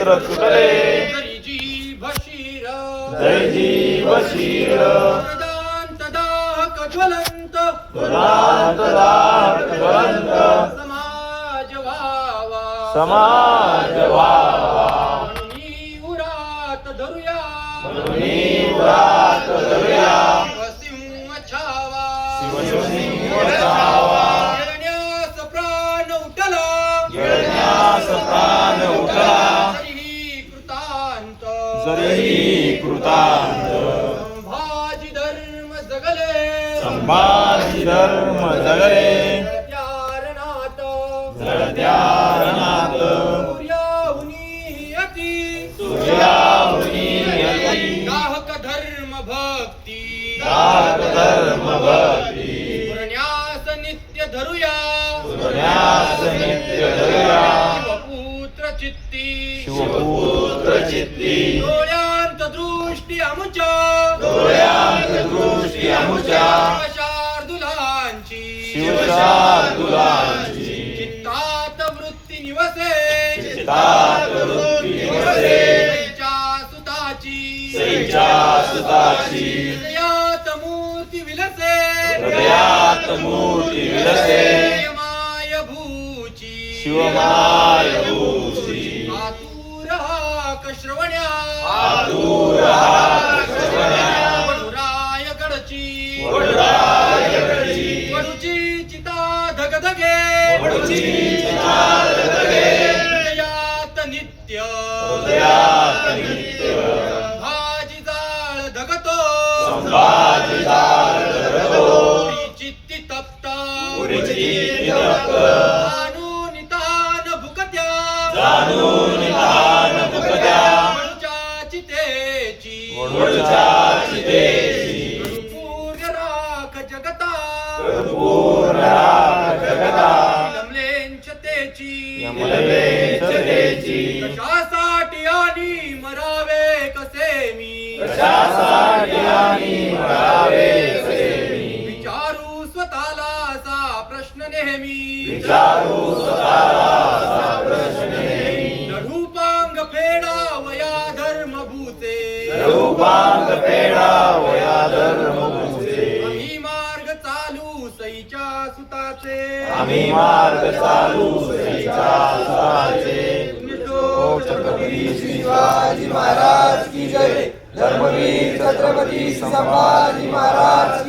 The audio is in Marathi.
नेत्र तुटले जरी जीभ शीर जय जीव शीर दांत दाहक ज्वलंत दांत दाहक ज्वलंत समाज व्हावा समाज व्हावा म्हणून उरात धरूया उरात धरूया शिवसिंह छावा शिवसिंह छावा गिळण्यास प्राण उठला गिळण्यास प्राण उठला तरीही कृतांत जरीही कृतांत संभाजी धर्म जगले संभाजी धर्म जगले जळत्यारणात जळत्या रणात सूर्याहुनी अति सूर्याहुनी अति दाहक धर्म भक्ती दाहक धर्म भक्ती पुरण्यास नित्य धरूया पुरण्यास नित्य धरूया शिवपुत्र चित्ती शिवपुत्र चित्ती डोळ्यांत दृष्टी आमुच्या डोळ्यांत दृष्टी आमुच्या शार्दुलांची शिवशार्दुलांची चित्तात वृत्ती निवसे चित्तात वृत्ती निवसे सईच्या सुताची सईच्या सुताची हृदयात मूर्ती विलसे हृदयात मूर्ती विलसे शिवमाय भूची शिवमाय भूषी आतुर हाक श्रवण्या आतुर हाक श्रवण्या वडुरायगडची वडुरायगडची वडूची चिता धगधगे वडूची चिता धगधगे हृदयात नित्य हृदयात नित्य भाजी जाळ धगतो संभाजी जाळ धगतो पुरी चित्ती तप्ता पुरी चित्ती तप्त जाणून तान भुकत्या जाणून निधान भुकत्या वडूच्या चितेची वडूच्या चितेची पूर्ण राख जगता पूर्ण राख जगता विलंबलेंचतेची यमलेंचतेची कशासाठी आणि मरावे कसे मी कशासाठी आणि मरावे कसे मी विचारू स्वतःला असा प्रश्न नेहमी विचारू स्वतःला असा प्रश्न नेहमी लढूपांग फेडा वया धर्म भूते रूपांत पेढा वया धर्म भूते आम्ही मार्ग चालू सईच्या सुताचे आम्ही मार्ग चालू सईच्या सुताचे पुण्यश्लोक छत्रपती शिवाजी महाराज की जय धर्मवीर छत्रपती संभाजी महाराज